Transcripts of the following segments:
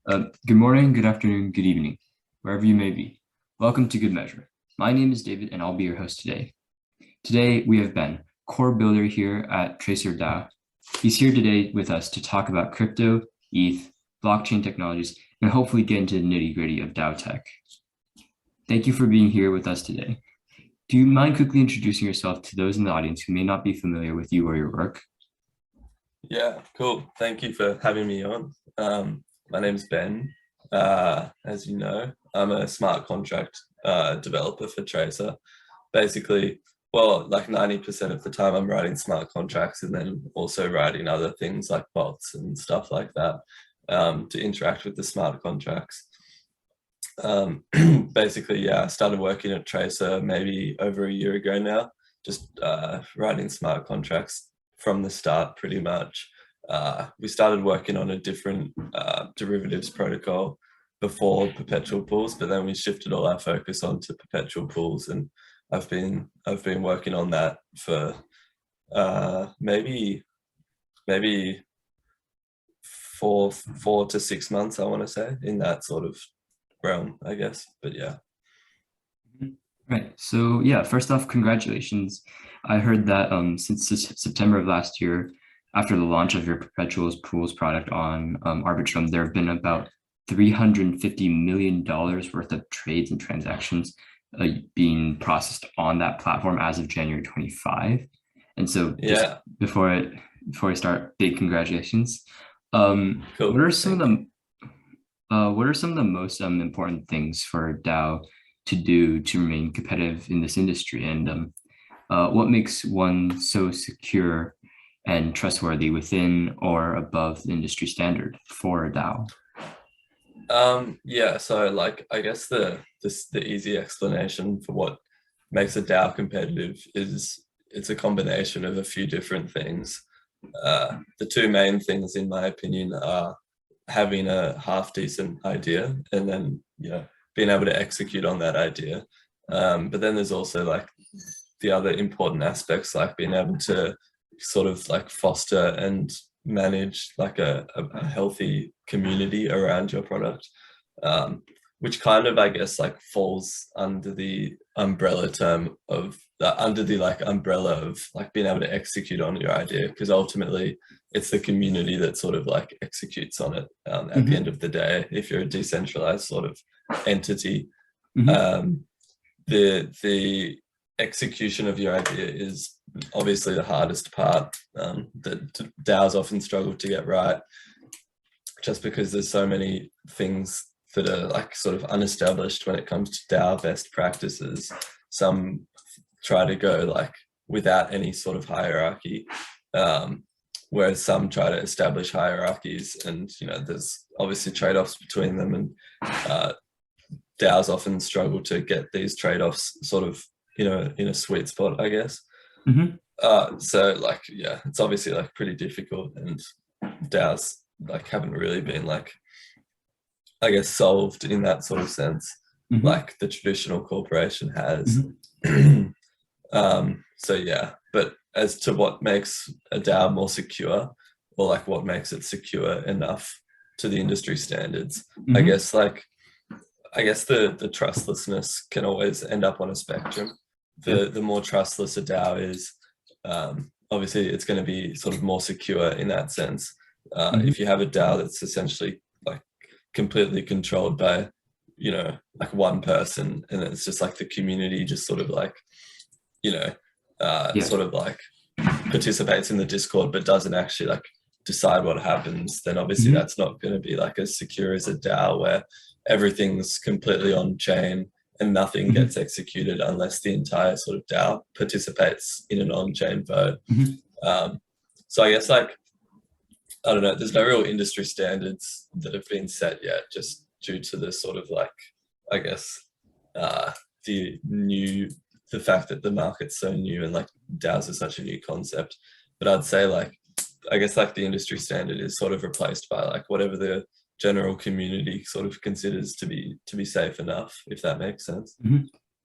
Good morning, good afternoon, good evening, wherever you may be. Welcome to Good Measure. My name is David and I'll be your host today. Today we have Ben, core builder here at Tracer DAO. He's here today with us to talk about crypto, ETH, blockchain technologies, and hopefully get into the nitty-gritty of DAO tech. Thank you for being here with us today. Do you mind quickly introducing yourself to those in the audience who may not be familiar with you or your work? Yeah, cool. Thank you for having me on. My name's Ben. As you know, I'm a smart contract developer for Tracer. Basically, like 90% of the time I'm writing smart contracts and then also writing other things like bots and stuff like that to interact with the smart contracts. Basically, yeah, I started working at Tracer maybe over a year ago now, just writing smart contracts from the start pretty much. We started working on a different derivatives protocol before perpetual pools, but then we shifted all our focus onto perpetual pools, and I've been working on that for maybe 4 to 6 months, I want to say, in that sort of realm, I guess. But yeah. Right. So yeah, first off, congratulations. I heard that since September of last year, after the launch of your perpetual pools product on Arbitrum, there have been about $350 million worth of trades and transactions being processed on that platform as of January 25. And so just before I start, big congratulations. Cool. What are some of the most important things for DAO to do to remain competitive in this industry, and what makes one so secure and trustworthy within or above the industry standard for a DAO? Yeah, so like I guess the easy explanation for what makes a DAO competitive is it's a combination of a few different things. The two main things, in my opinion, are having a half decent idea and then being able to execute on that idea. But then there's also like the other important aspects, like being able to sort of like foster and manage like a healthy community around your product, which kind of, I guess, like falls under the umbrella term of umbrella of like being able to execute on your idea, because ultimately it's the community that sort of like executes on it at the end of the day. If you're a decentralized sort of entity, the execution of your idea is obviously the hardest part that DAOs often struggle to get right, just because there's so many things that are like sort of unestablished when it comes to DAO best practices. Some try to go like without any sort of hierarchy, whereas some try to establish hierarchies, and there's obviously trade-offs between them, and DAOs often struggle to get these trade-offs sort of in a sweet spot, I guess. So like, yeah, it's obviously like pretty difficult, and DAOs like haven't really been like, I guess, solved in that sort of sense, like the traditional corporation has. So yeah, but as to what makes a DAO more secure, or like what makes it secure enough to the industry standards, I guess the trustlessness can always end up on a spectrum. The more trustless a DAO is, obviously it's going to be sort of more secure in that sense. If you have a DAO that's essentially like completely controlled by like one person, and it's just like the community just sort of like sort of like participates in the Discord but doesn't actually like decide what happens, then obviously that's not going to be like as secure as a DAO where everything's completely on chain and nothing gets executed unless the entire sort of DAO participates in an on-chain vote. So I guess like, I don't know, there's no real industry standards that have been set yet, just due to the sort of like, I guess, the fact that the market's so new and like DAOs are such a new concept. But I'd say like, I guess like the industry standard is sort of replaced by like whatever the general community sort of considers to be safe enough, if that makes sense.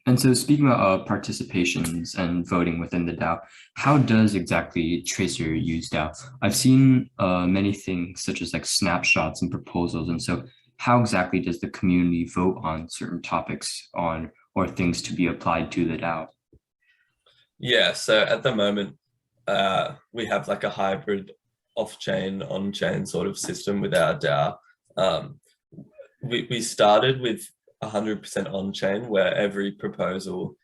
And so speaking about participations and voting within the DAO, how does exactly Tracer use DAO? I've seen many things such as like snapshots and proposals. And so how exactly does the community vote on certain topics on or things to be applied to the DAO? Yeah, so at the moment, we have like a hybrid off-chain, on-chain sort of system with our DAO. We started with 100% on-chain, where every proposal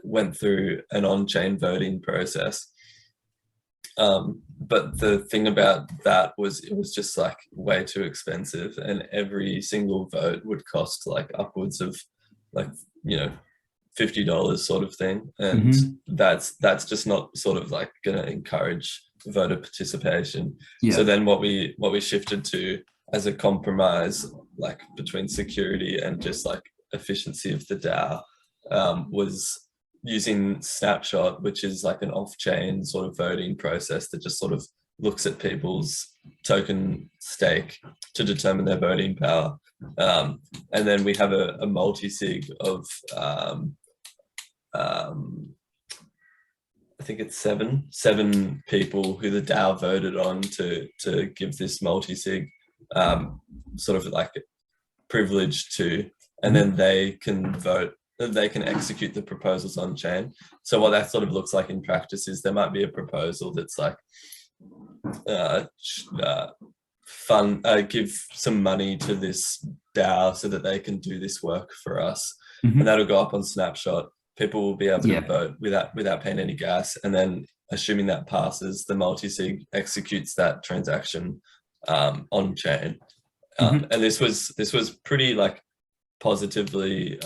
went through an on-chain voting process. But the thing about that was it was just like way too expensive, and every single vote would cost like upwards of like, you know, $50 sort of thing. And that's just not sort of like going to encourage voter participation. Yeah. So then what we shifted to as a compromise, like between security and just like efficiency of the DAO, was using Snapshot, which is like an off-chain sort of voting process that just sort of looks at people's token stake to determine their voting power. And then we have a multi-sig of, I think it's seven people who the DAO voted on to give this multi-sig sort of like privilege to, and then they can vote, they can execute the proposals on chain. So what that sort of looks like in practice is there might be a proposal that's like give some money to this DAO so that they can do this work for us, and that'll go up on Snapshot. People will be able to vote without paying any gas, and then assuming that passes, the multi-sig executes that transaction on chain. And this was pretty like positively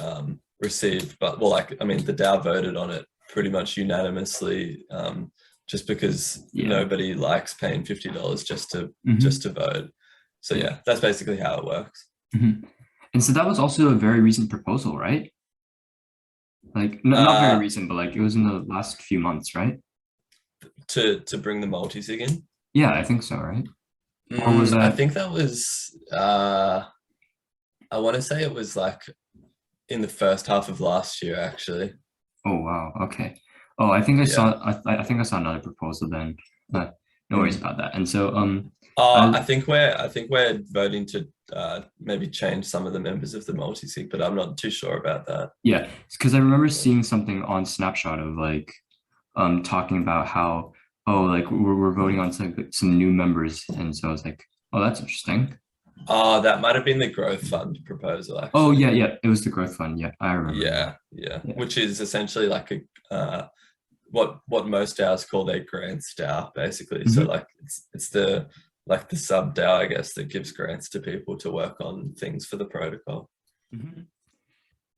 received, but well, like, I mean, the DAO voted on it pretty much unanimously, just because nobody likes paying $50 just to vote. So yeah, that's basically how it works. And so that was also a very recent proposal, right? Like not very recent, but like it was in the last few months, right? To bring the multi-sig in? Yeah, I think so, right? Or was that... I think that was I want to say it was like in the first half of last year, actually. Oh wow, okay. Oh, I think I saw I think I saw another proposal then. No worries about that. And so I think we're voting to maybe change some of the members of the multi-sig, but I'm not too sure about that. Yeah, because I remember seeing something on Snapshot of like talking about how, oh, like we're voting on some new members, and so I was like, oh, that's interesting. Oh, that might have been the growth fund proposal, actually. Oh yeah, it was the growth fund. Yeah, I remember. Yeah. Which is essentially like a what most DAOs call their grants DAO, basically. So like it's the like the sub DAO, I guess, that gives grants to people to work on things for the protocol.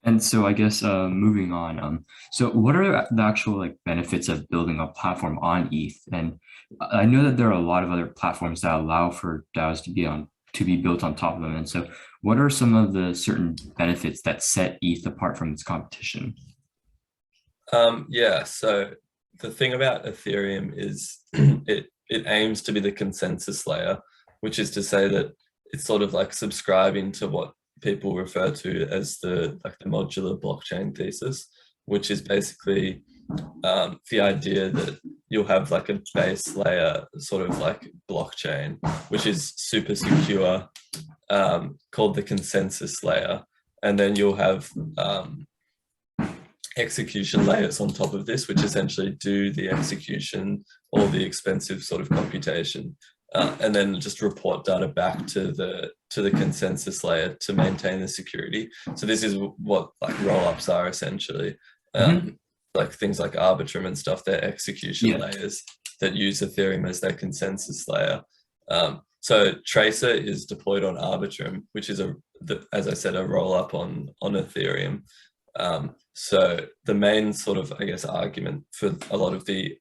And so I guess moving on, so what are the actual like benefits of building a platform on ETH? And I know that there are a lot of other platforms that allow for DAOs to be built on top of them. And so what are some of the certain benefits that set ETH apart from its competition? Yeah, so the thing about Ethereum is it aims to be the consensus layer, which is to say that it's sort of like subscribing to what people refer to as the modular blockchain thesis, which is basically the idea that you'll have like a base layer sort of like blockchain, which is super secure, called the consensus layer. And then you'll have execution layers on top of this, which essentially do the execution or the expensive sort of computation, and then just report data back to the consensus layer to maintain the security. So this is what like rollups are essentially. Like things like Arbitrum and stuff, they're execution layers that use Ethereum as their consensus layer. So Tracer is deployed on Arbitrum, which is as I said, a rollup on Ethereum. So the main sort of, I guess, argument for a lot of the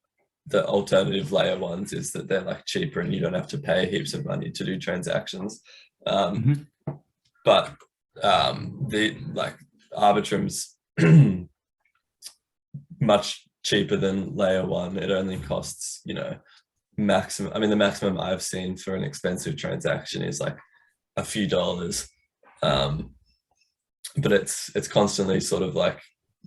alternative layer ones is that they're like cheaper and you don't have to pay heaps of money to do transactions. But the like Arbitrum's much cheaper than layer one. It only costs, you know, maximum. I mean, the maximum I've seen for an expensive transaction is like a few dollars. But it's constantly sort of like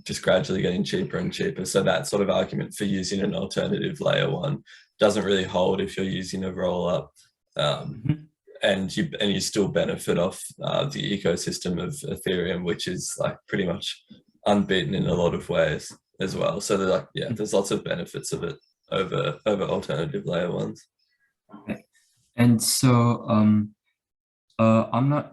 just gradually getting cheaper and cheaper. So that sort of argument for using an alternative layer one doesn't really hold if you're using a roll up. and you still benefit off the ecosystem of Ethereum, which is like pretty much unbeaten in a lot of ways as well. So like, yeah, there's lots of benefits of it over alternative layer ones. Okay. And so I'm not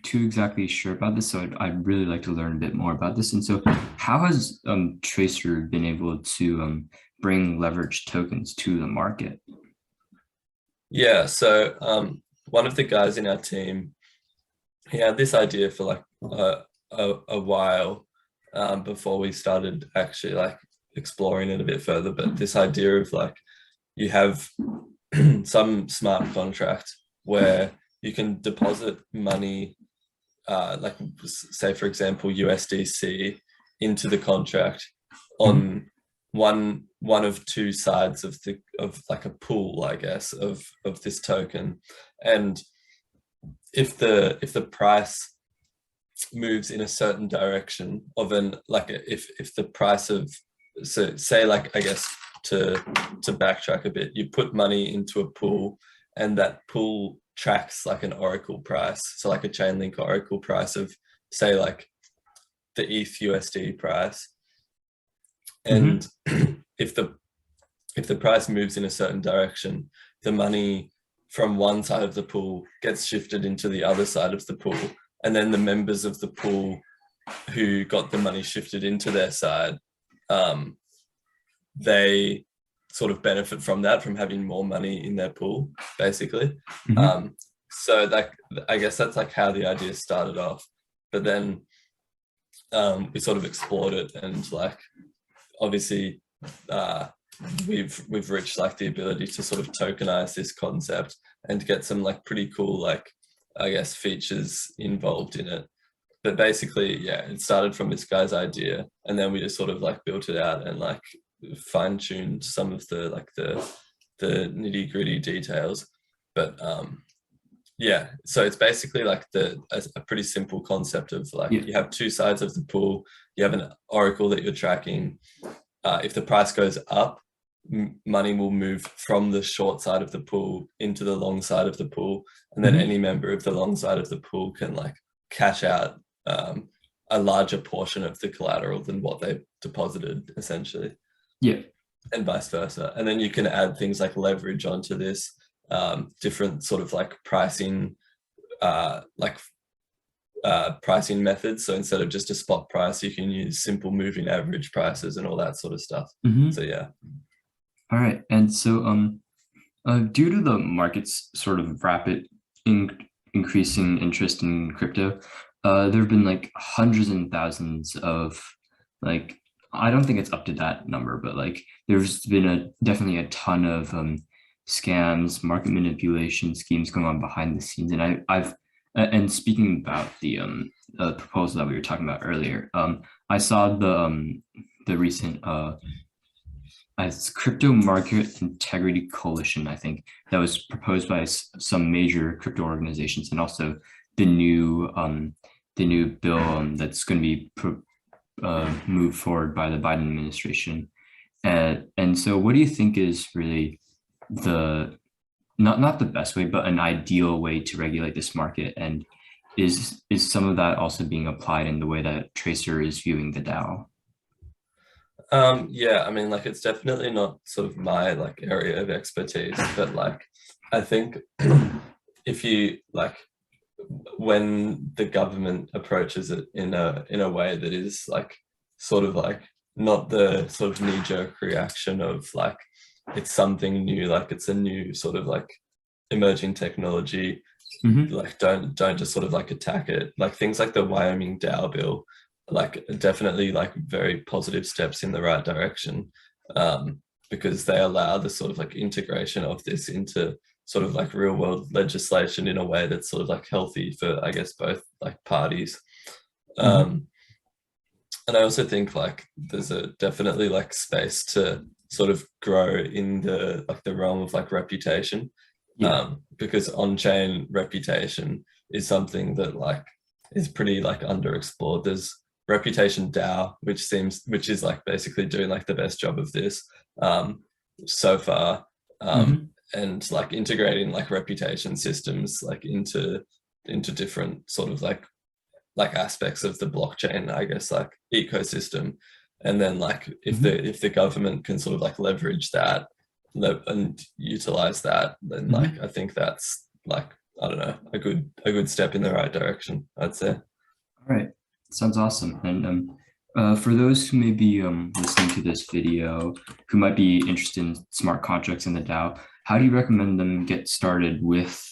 too exactly sure about this, so I'd really like to learn a bit more about this. And so how has Tracer been able to bring leveraged tokens to the market? Yeah, so one of the guys in our team, he had this idea for like a while before we started actually like exploring it a bit further. But this idea of like, you have some smart contract where you can deposit money, like say for example USDC, into the contract on one of two sides of like a pool, I guess, of this token. And if the price moves in a certain direction of if the price of, so say like, I guess to backtrack a bit, you put money into a pool and that pool tracks like an oracle price, so like a Chainlink oracle price of say like the ETH USD price. And if the price moves in a certain direction, the money from one side of the pool gets shifted into the other side of the pool, and then the members of the pool who got the money shifted into their side, they sort of benefit from that, from having more money in their pool, basically. So like, I guess that's like how the idea started off. But then we sort of explored it, and like obviously we've reached like the ability to sort of tokenize this concept and get some like pretty cool, like, I guess, features involved in it. But basically, yeah, it started from this guy's idea, and then we just sort of like built it out and like fine-tuned some of the like the nitty-gritty details. But yeah, so it's basically like a pretty simple concept of like, you have two sides of the pool, you have an oracle that you're tracking. If the price goes up, money will move from the short side of the pool into the long side of the pool, and then any member of the long side of the pool can like cash out a larger portion of the collateral than what they deposited, essentially. Yeah. And vice versa. And then you can add things like leverage onto this, different sort of like pricing, pricing methods. So instead of just a spot price, you can use simple moving average prices and all that sort of stuff. So yeah. All right. And so due to the market's sort of rapid increasing interest in crypto, there have been like hundreds and thousands of, like, I don't think it's up to that number, but like there's been definitely a ton of scams, market manipulation schemes going on behind the scenes. And and speaking about the proposal that we were talking about earlier, I saw the recent as Crypto Market Integrity Coalition, I think, that was proposed by some major crypto organizations, and also the new bill that's going to be moved forward by the Biden administration. And so what do you think is really the, not the best way, but an ideal way to regulate this market? And is some of that also being applied in the way that Tracer is viewing the DAO? Yeah, I mean, like, it's definitely not sort of my like area of expertise, but like, I think if you like, when the government approaches it in a way that is like sort of like not the sort of knee-jerk reaction of like it's something new, like it's a new sort of like emerging technology, like don't just sort of like attack it. Like things like the Wyoming DAO bill, like definitely like very positive steps in the right direction, because they allow the sort of like integration of this into sort of like real world legislation in a way that's sort of like healthy for, I guess, both like parties. And I also think like there's a definitely like space to sort of grow in the like the realm of like reputation, because on-chain reputation is something that like is pretty like underexplored. There's Reputation DAO, which is like basically doing like the best job of this so far. and like integrating like reputation systems like into different sort of like aspects of the blockchain, I guess, like ecosystem. And then like if the government can sort of like leverage that and utilize that, then like I think that's like, I don't know, a good step in the right direction, I'd say. All right, sounds awesome. And for those who may be listening to this video who might be interested in smart contracts in the DAO, how do you recommend them get started with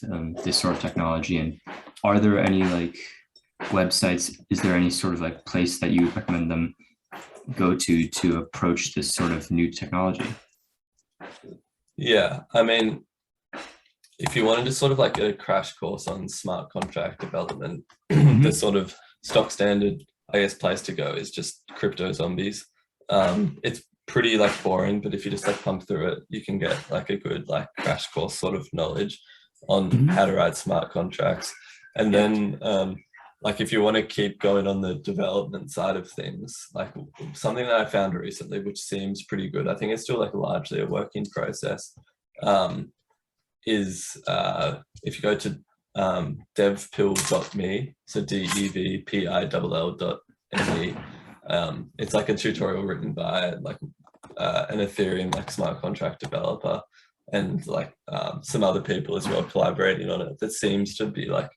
this sort of technology? And are there any like websites, is there any sort of like place that you recommend them go to approach this sort of new technology? Yeah, I mean, if you wanted to sort of like get a crash course on smart contract development, the sort of stock standard, I guess, place to go is just Crypto Zombies. It's pretty like boring, but if you just like pump through it, you can get like a good like crash course sort of knowledge on how to write smart contracts. And then like if you want to keep going on the development side of things, like something that I found recently, which seems pretty good, I think it's still like largely a working process, is if you go to devpill.me, so devpill.me, it's like a tutorial written by like an Ethereum like smart contract developer and like some other people as well collaborating on it. That seems to be like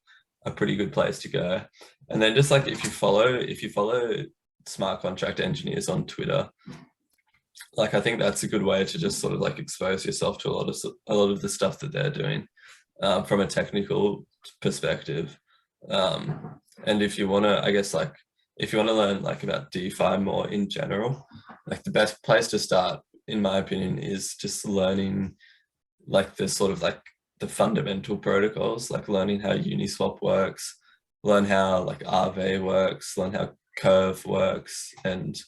a pretty good place to go. And then just like if you follow smart contract engineers on Twitter, like I think that's a good way to just sort of like expose yourself to a lot of the stuff that they're doing from a technical perspective. And if you want to, I guess, like if you want to learn like about DeFi more in general, like the best place to start, in my opinion, is just learning like the sort of like the fundamental protocols, like learning how Uniswap works, learn how like Aave works, learn how Curve works, and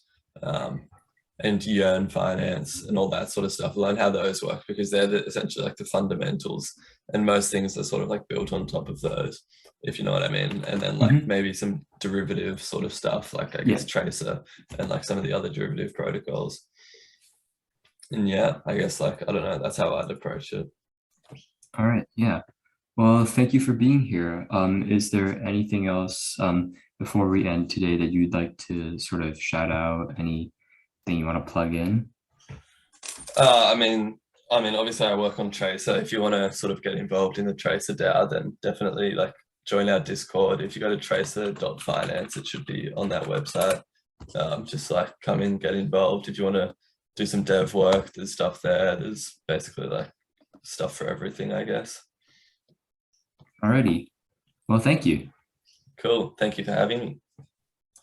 Yearn Finance and all that sort of stuff. Learn how those work, because they're essentially like the fundamentals, and most things are sort of like built on top of those, if you know what I mean. And then like maybe some derivative sort of stuff, like I guess Tracer and like some of the other derivative protocols. And yeah, I guess like, I don't know, that's how I'd approach it. All right, yeah. Well, thank you for being here. Is there anything else before we end today that you'd like to sort of shout out? Anything you want to plug in? I mean, obviously I work on Tracer. If you want to sort of get involved in the Tracer DAO, then definitely like join our Discord. If you go to tracer.finance, it should be on that website. Just like come in, get involved. If you want to do some dev work, there's stuff there. There's basically like stuff for everything, I guess. Alrighty. Well, thank you. Cool. Thank you for having me.